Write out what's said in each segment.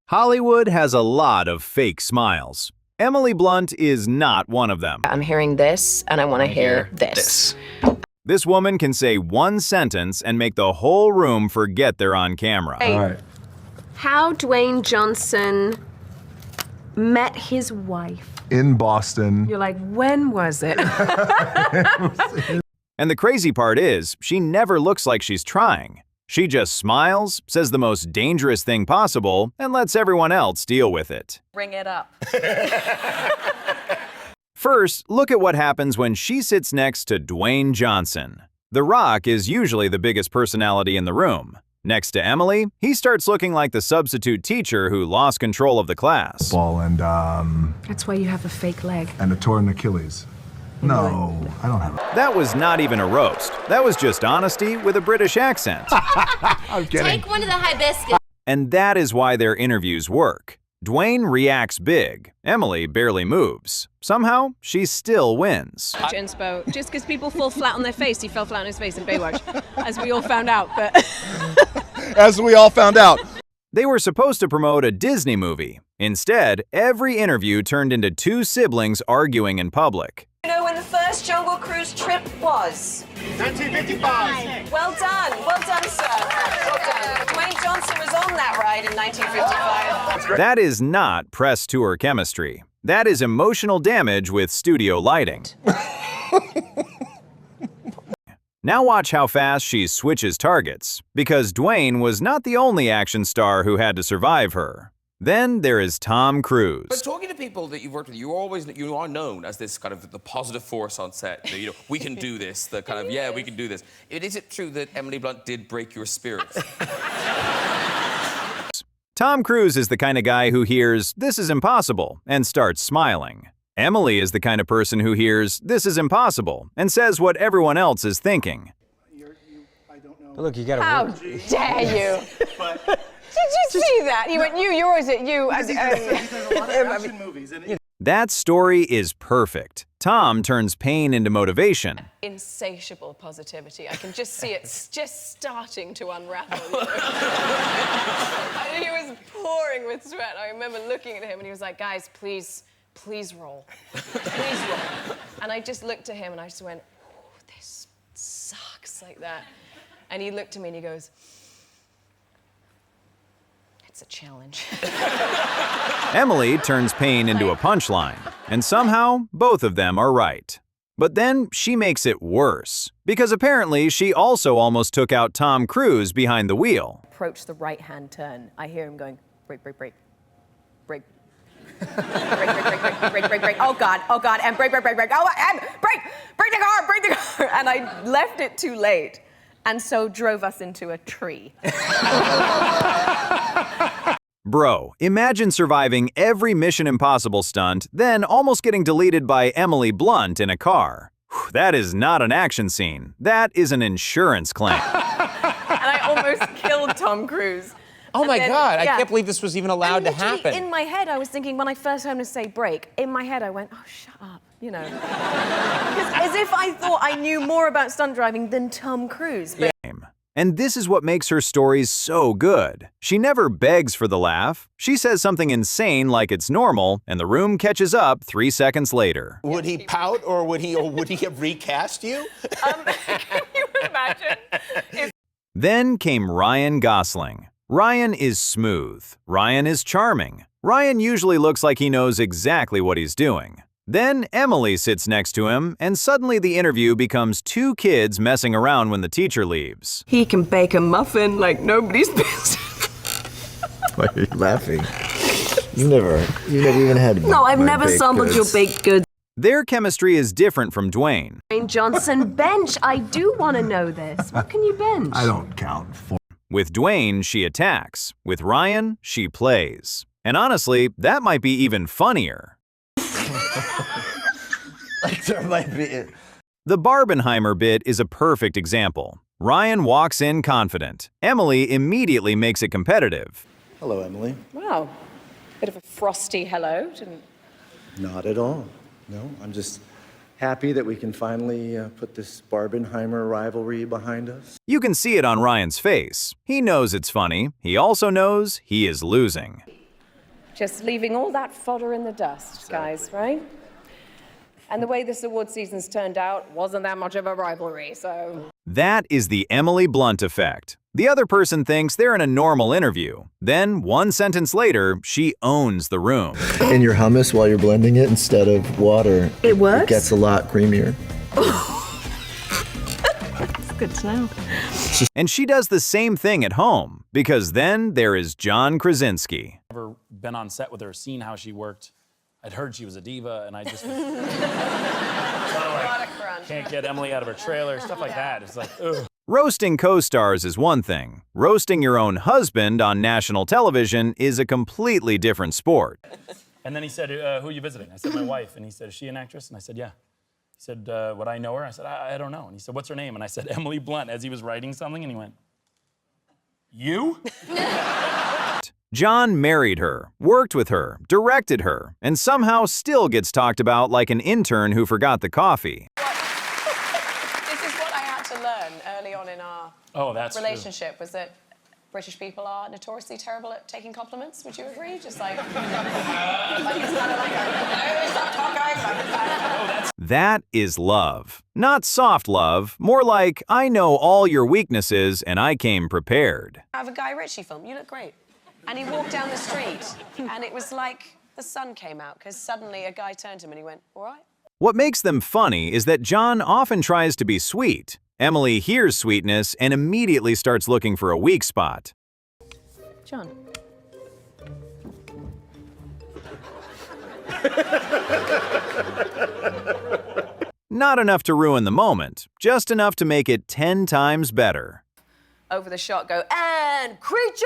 Hollywood has a lot of fake smiles. Emily Blunt is not one of them. I'm hearing this, and I want to hear this. This woman can say one sentence and make the whole room forget they're on camera. Hey, All right. how Dwayne Johnson met his wife. In Boston. You're like, when was it? And the crazy part is, she never looks like she's trying. She just smiles, says the most dangerous thing possible, and lets everyone else deal with it. Bring it up. First, look at what happens when she sits next to Dwayne Johnson. The Rock is usually the biggest personality in the room. Next to Emily, he starts looking like the substitute teacher who lost control of the class. Ball and That's why you have a fake leg. a torn Achilles. No, I don't have it. That was not even a roast. That was just honesty with a British accent. I'm kidding. Take one of the hibiscus. And that is why their interviews work. Dwayne reacts big. Emily barely moves. Somehow, she still wins. Inspo. Just because people fall flat on their face, he fell flat on his face in Baywatch, as we all found out. But As we all found out. They were supposed to promote a Disney movie. Instead, every interview turned into two siblings arguing in public. You know when the first Jungle Cruise trip was? 1955. Well done, sir. Well done. Dwayne Johnson was on that ride in 1955. That is not press tour chemistry. That is emotional damage with studio lighting. Now watch how fast she switches targets, because Dwayne was not the only action star who had to survive her. Then there is Tom Cruise. But talking to people that you've worked with, you are known as this kind of the positive force on set. You know, we can do this. The kind of we can do this. Is it true that Emily Blunt did break your spirit? Tom Cruise is the kind of guy who hears, "This is impossible," and starts smiling. Emily is the kind of person who hears, "This is impossible," and says what everyone else is thinking. Look, you gotta how work. dare you? Did you see that? He went, you're always at you. That story is perfect. Tom turns pain into motivation. Insatiable positivity. I can just see it just starting to unravel. And he was pouring with sweat. I remember looking at him and he was like, guys, please roll. Please roll. And I just looked at him and I just went, oh, this sucks, like that. And he looked at me and he goes, it's a challenge. Emily turns pain into a punchline, and somehow both of them are right. But then she makes it worse, because apparently she also almost took out Tom Cruise behind the wheel. Approach the right-hand turn. I hear him going, break, break, break, break. break, break, break, break, break, break. Oh God, and break, break, break, break. Oh, and break the car. And I left it too late, and so drove us into a tree. Bro, imagine surviving every Mission Impossible stunt, then almost getting deleted by Emily Blunt in a car. Whew, that is not an action scene. That is an insurance claim. And I almost killed Tom Cruise. Oh my God, I can't believe this was even allowed to happen. In my head, I was thinking, when I first heard him say break, in my head I went, oh, shut up, you know. As if I thought I knew more about stunt driving than Tom Cruise. But And this is what makes her stories so good. She never begs for the laugh. She says something insane like it's normal, and the room catches up 3 seconds later. Would he pout or would he have recast you? can you imagine? Then came Ryan Gosling. Ryan is smooth. Ryan is charming. Ryan usually looks like he knows exactly what he's doing. Then Emily sits next to him, and suddenly the interview becomes two kids messing around when the teacher leaves. He can bake a muffin like nobody's business. Why are you laughing? You've never even had. No, I've never sampled your baked goods. Their chemistry is different from Dwayne. Dwayne Johnson, bench. I do want to know this. What can you bench? I don't count. With Dwayne, she attacks. With Ryan, she plays. And honestly, that might be even funnier. Like there might be. The Barbenheimer bit is a perfect example. Ryan walks in confident. Emily immediately makes it competitive. Hello, Emily. Wow, bit of a frosty hello, didn't? Not at all. No, I'm just happy that we can finally put this Barbenheimer rivalry behind us. You can see it on Ryan's face. He knows it's funny. He also knows he is losing. Just leaving all that fodder in the dust, guys, right? And the way this award season's turned out wasn't that much of a rivalry, so... That is the Emily Blunt effect. The other person thinks they're in a normal interview. Then, one sentence later, she owns the room. In your hummus while you're blending it instead of water. It works? It gets a lot creamier. It's good to know. And she does the same thing at home, because then there is John Krasinski. Never been on set with her, seen how she worked. I'd heard she was a diva, and I just can't get Emily out of her trailer, stuff like that. It's like, ugh. Roasting co-stars is one thing. Roasting your own husband on national television is a completely different sport. And then he said, who are you visiting? I said, my wife. And he said, is she an actress? And I said, yeah. He said, would I know her? I said, I don't know. And he said, what's her name? And I said, Emily Blunt, as he was writing something, and he went, you? John married her, worked with her, directed her, and somehow still gets talked about like an intern who forgot the coffee. This is what I had to learn early on in our relationship, was that British people are notoriously terrible at taking compliments. Would you agree? Just like it's kind of like, no, stop talking. That is love. Not soft love, more like, I know all your weaknesses and I came prepared. I have a Guy Ritchie film, you look great. And he walked down the street, and it was like the sun came out, because suddenly a guy turned to him and he went, all right? What makes them funny is that John often tries to be sweet. Emily hears sweetness and immediately starts looking for a weak spot. John. Not enough to ruin the moment, just enough to make it 10 times better. Over the shot go, and creature!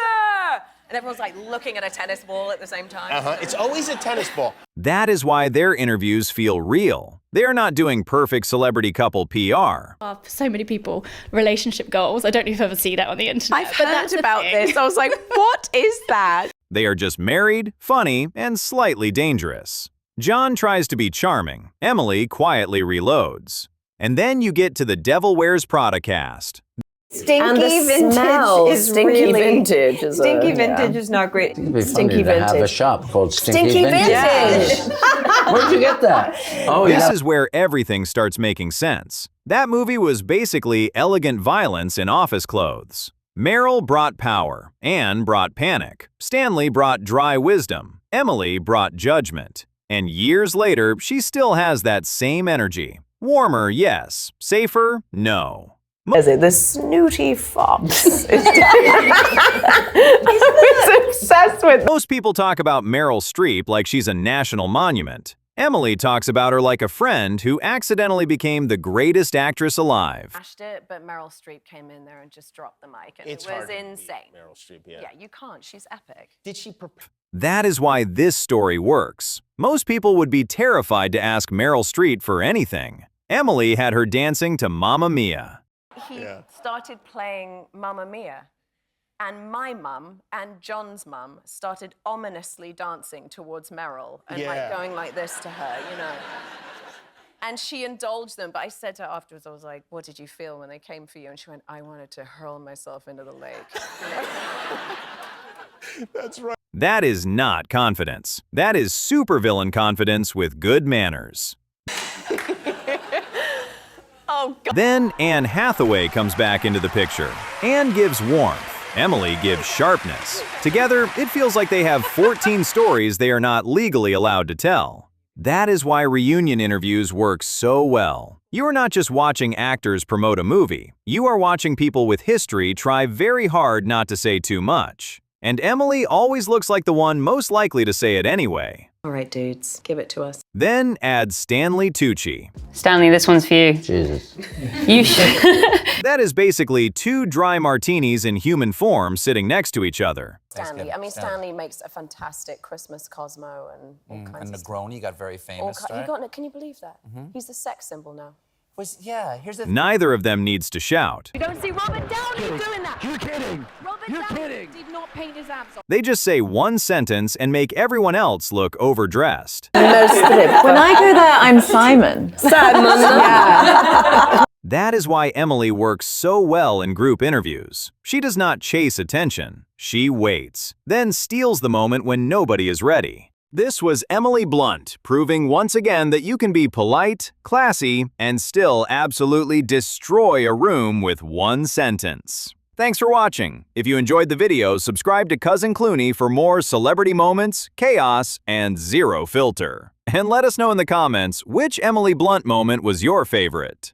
And everyone's like looking at a tennis ball at the same time. It's always a tennis ball. That is why their interviews feel real. They're not doing perfect celebrity couple PR. For so many people, relationship goals. I don't know if you've ever seen that on the internet. I've heard about this. I was like, what is that? They are just married, funny, and slightly dangerous. John tries to be charming. Emily quietly reloads. And then you get to the Devil Wears Prada cast. Stinky vintage is really vintage. Stinky vintage is not great. It'd be funny to have a shop called Stinky Vintage. Where'd you get that? Oh, this is where everything starts making sense. That movie was basically elegant violence in office clothes. Meryl brought power, Anne brought panic, Stanley brought dry wisdom, Emily brought judgment. And years later, she still has that same energy. Warmer, yes. Safer, no. Is it the snooty fox? He's obsessed with. Most people talk about Meryl Streep like she's a national monument. Emily talks about her like a friend who accidentally became the greatest actress alive. Smashed it, but Meryl Streep came in there and just dropped the mic, and It's it was hard to beat insane. Meryl Streep, yeah. Yeah, you can't. She's epic. Did she prepare? That is why this story works. Most people would be terrified to ask Meryl Streep for anything. Emily had her dancing to Mamma Mia. He started playing Mamma Mia, and my mum and John's mum started ominously dancing towards Meryl and like going like this to her, you know. And she indulged them, but I said to her afterwards, I was like, what did you feel when they came for you? And she went, I wanted to hurl myself into the lake. That's right. That is not confidence. That is supervillain confidence with good manners. Oh, God. Then Anne Hathaway comes back into the picture. Anne gives warmth. Emily gives sharpness. Together, it feels like they have 14 stories they are not legally allowed to tell. That is why reunion interviews work so well. You are not just watching actors promote a movie. You are watching people with history try very hard not to say too much. And Emily always looks like the one most likely to say it anyway. All right, dudes, give it to us. Then add Stanley Tucci. Stanley, this one's for you. Jesus. You should. That is basically 2 dry martinis in human form sitting next to each other. Stanley. I mean, Stanley makes a fantastic Christmas Cosmo and all kinds of stuff. Negroni got very famous, right? Can you believe that? He's a sex symbol now. Here's the Neither of them needs to shout. You don't see Robert Downey doing that. You're kidding. Robert Downey did not paint his abs on. They just say one sentence and make everyone else look overdressed. When I go there, I'm Simon. Simon. Yeah. That is why Emily works so well in group interviews. She does not chase attention. She waits, then steals the moment when nobody is ready. This was Emily Blunt, proving once again that you can be polite, classy, and still absolutely destroy a room with one sentence. Thanks for watching. If you enjoyed the video, subscribe to Cousin Clooney for more celebrity moments, chaos, and zero filter. And let us know in the comments which Emily Blunt moment was your favorite.